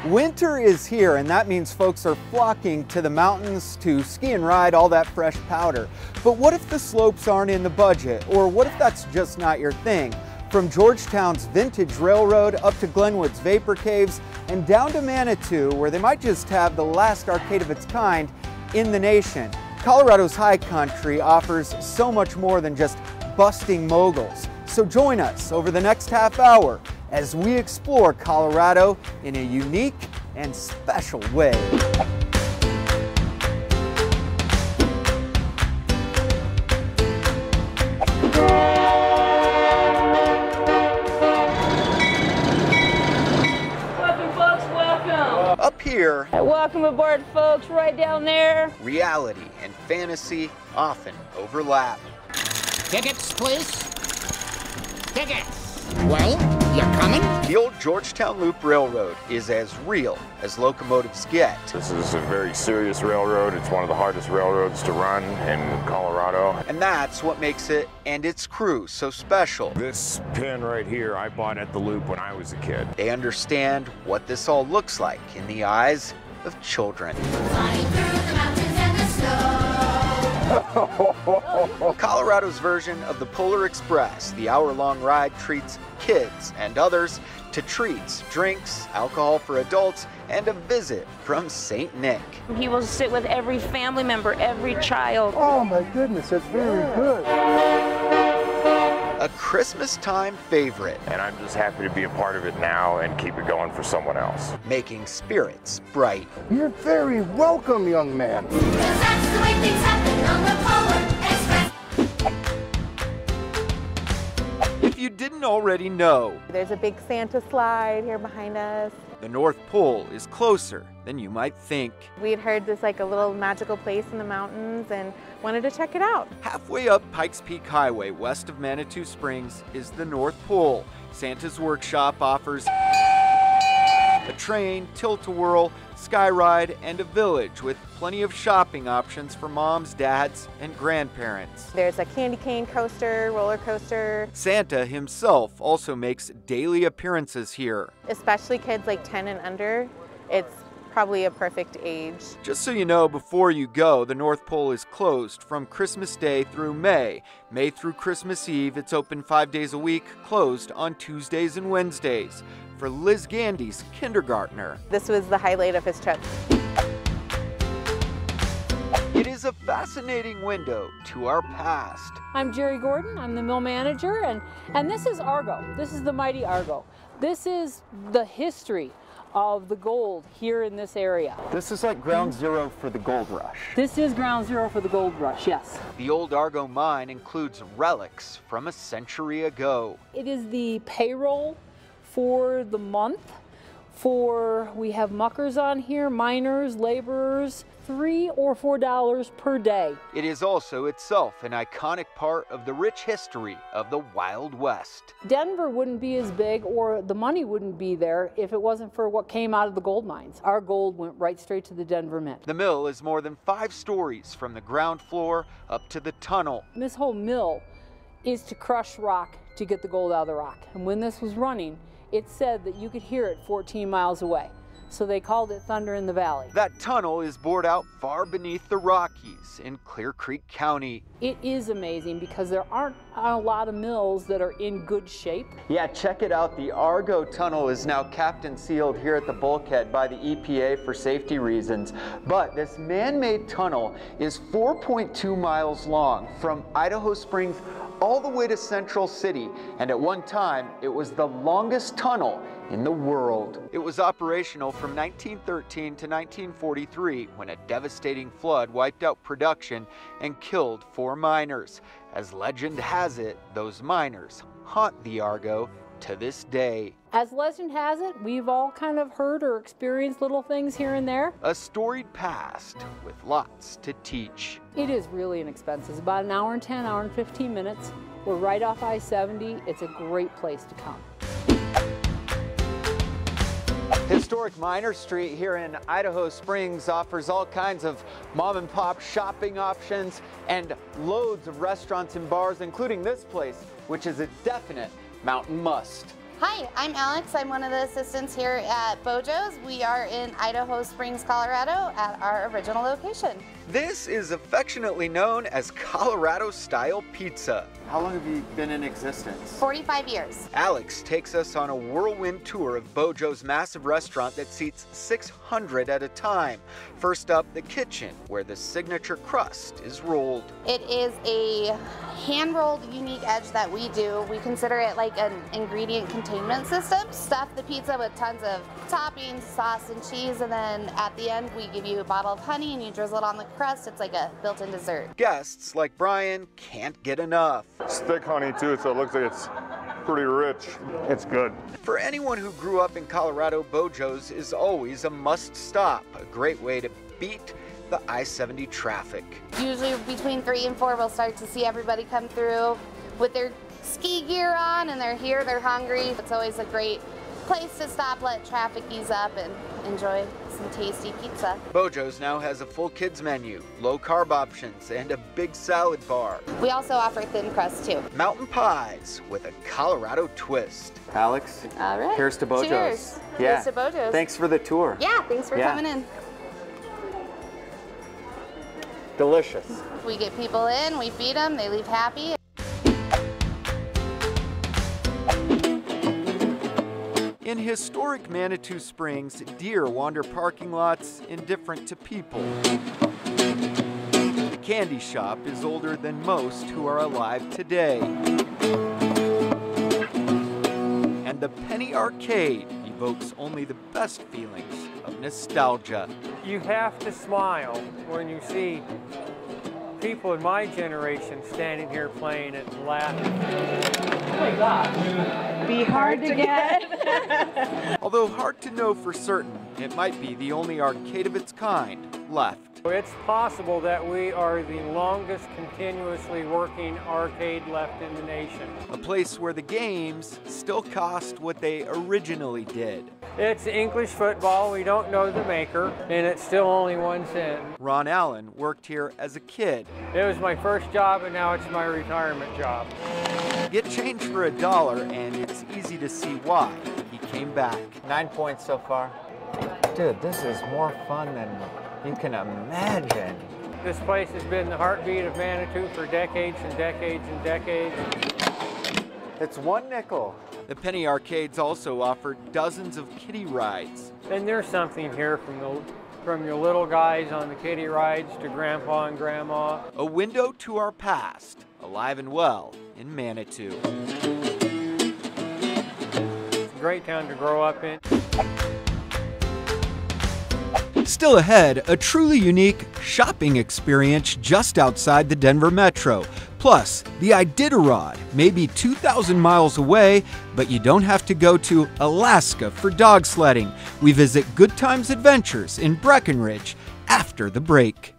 Winter is here, and that means folks are flocking to the mountains to ski and ride all that fresh powder. But what if the slopes aren't in the budget? Or what if that's just not your thing? From Georgetown's vintage railroad up to Glenwood's Vapor Caves and down to Manitou, where they might just have the last arcade of its kind in the nation. Colorado's high country offers so much more than just busting moguls. So join us over the next half hour as we explore Colorado in a unique and special way. Welcome, folks, welcome. Up here, Welcome aboard, folks, right down there. reality and fantasy often overlap. Tickets, please. Tickets. Well, you coming? The old Georgetown Loop Railroad is as real as locomotives get. This is a very serious railroad. It's one of the hardest railroads to run in Colorado. And that's what makes it and its crew so special. This pin right here, I bought at the Loop when I was a kid. They understand what this all looks like in the eyes of children. Flying through the mountains and the snow. Colorado's version of the Polar Express, the hour-long ride treats kids and others to treats, drinks, alcohol for adults, and a visit from St. Nick. He will sit with every family member, every child. Oh my goodness, that's very good. A Christmas time favorite, And I'm just happy to be a part of it now and keep it going for someone else. making spirits bright. You're very welcome, young man. 'Cause that's the way things happen on the Polar Express. If you didn't already know, There's a big Santa slide here behind us. the North Pole is closer than you might think. We had heard this like a little magical place in the mountains and wanted to check it out. Halfway up Pikes Peak Highway, west of Manitou Springs, is the North Pole. Santa's Workshop offers a train, tilt-a-whirl, sky ride, and a village with plenty of shopping options for moms, dads, and grandparents. There's a candy cane coaster, roller coaster, Santa himself also makes daily appearances here. especially kids like 10 and under. It's probably a perfect age. Just so you know, before you go, the North Pole is closed from Christmas Day through May. May through Christmas Eve, it's open 5 days a week, closed on Tuesdays and Wednesdays. For Liz Gandy's kindergartner, This was the highlight of his trip. it is a fascinating window to our past. I'm Jerry Gordon, I'm the mill manager, and this is Argo. This is the mighty Argo. This is the history of the gold here in this area. This is like ground zero for the gold rush. This is ground zero for the gold rush, yes. The old Argo Mine includes relics from a century ago. It is the payroll for the month. We have muckers on here, miners, laborers, $3 or $4 per day. It is also itself an iconic part of the rich history of the Wild West. Denver wouldn't be as big, or the money wouldn't be there, if it wasn't for what came out of the gold mines. Our gold went right straight to the Denver Mint. The mill is more than 5 stories from the ground floor up to the tunnel. This whole mill is to crush rock to get the gold out of the rock. And when this was running, it said that you could hear it 14 miles away. So they called it Thunder in the Valley. That tunnel is bored out far beneath the Rockies in Clear Creek County. It is amazing because there aren't a lot of mills that are in good shape. Yeah, check it out. The Argo Tunnel is now capped and sealed here at the bulkhead by the EPA for safety reasons. But this man-made tunnel is 4.2 miles long from Idaho Springs all the way to Central City. And at one time, it was the longest tunnel in the world. It was operational from 1913 to 1943 when a devastating flood wiped out production and killed 4 miners. As legend has it, those miners haunt the Argo to this day. As legend has it, we've all kind of heard or experienced little things here and there. A storied past with lots to teach. It is really inexpensive. It's about an hour and 10, hour and 15 minutes. We're right off I-70. It's a great place to come. Historic Miner Street here in Idaho Springs offers all kinds of mom and pop shopping options and loads of restaurants and bars, including this place, which is a definite mountain must. Hi, I'm Alex. I'm one of the assistants here at Bojo's. We are in Idaho Springs, Colorado at our original location. This is affectionately known as Colorado-style pizza. How long have you been in existence? 45 years. Alex takes us on a whirlwind tour of Bojo's massive restaurant that seats 600 at a time. First up, the kitchen, where the signature crust is rolled. It is a hand-rolled unique edge that we do. We consider it like an ingredient containment system. Stuff the pizza with tons of toppings, sauce, and cheese, and then at the end we give you a bottle of honey and you drizzle it on the crust. It's like a built-in dessert. Guests like Brian can't get enough. It's thick honey too, so it looks like it's pretty rich. It's good. For anyone who grew up in Colorado, Bojo's is always a must stop, a great way to beat the I-70 traffic. Usually between 3 and 4 we'll start to see everybody come through with their ski gear on, and they're here, they're hungry. It's always a great place to stop, let traffic ease up, and enjoy some tasty pizza. Bojo's now has a full kids menu, low carb options, and a big salad bar. We also offer thin crust too. Mountain pies with a Colorado twist. Alex, All right. here's to Bojo's. Cheers. Yeah. Here's to Bojo's. Thanks for the tour. Yeah, thanks for coming in. Delicious. We get people in, we feed them, they leave happy. In historic Manitou Springs, deer wander parking lots indifferent to people. The candy shop is older than most who are alive today. And the Penny Arcade evokes only the best feelings of nostalgia. You have to smile when you see people in my generation standing here playing it and laughing. Oh my God. Be hard to get. Although hard to know for certain, it might be the only arcade of its kind left. It's possible that we are the longest continuously working arcade left in the nation. A place where the games still cost what they originally did. It's English football, we don't know the maker, and it's still only 1 cent. Ron Allen worked here as a kid. It was my first job and now it's my retirement job. Get change for $1 and it's easy to see why he came back. 9 points so far. Dude, this is more fun than you can imagine. This place has been the heartbeat of Manitou for decades and decades and decades. It's 1 nickel. The Penny Arcades also offered dozens of kiddie rides. And there's something here from your little guys on the kiddie rides to grandpa and grandma. A window to our past, alive and well in Manitou. It's a great town to grow up in. Still ahead, a truly unique shopping experience just outside the Denver metro. Plus, the Iditarod may be 2,000 miles away, but you don't have to go to Alaska for dog sledding. We visit Good Times Adventures in Breckenridge after the break.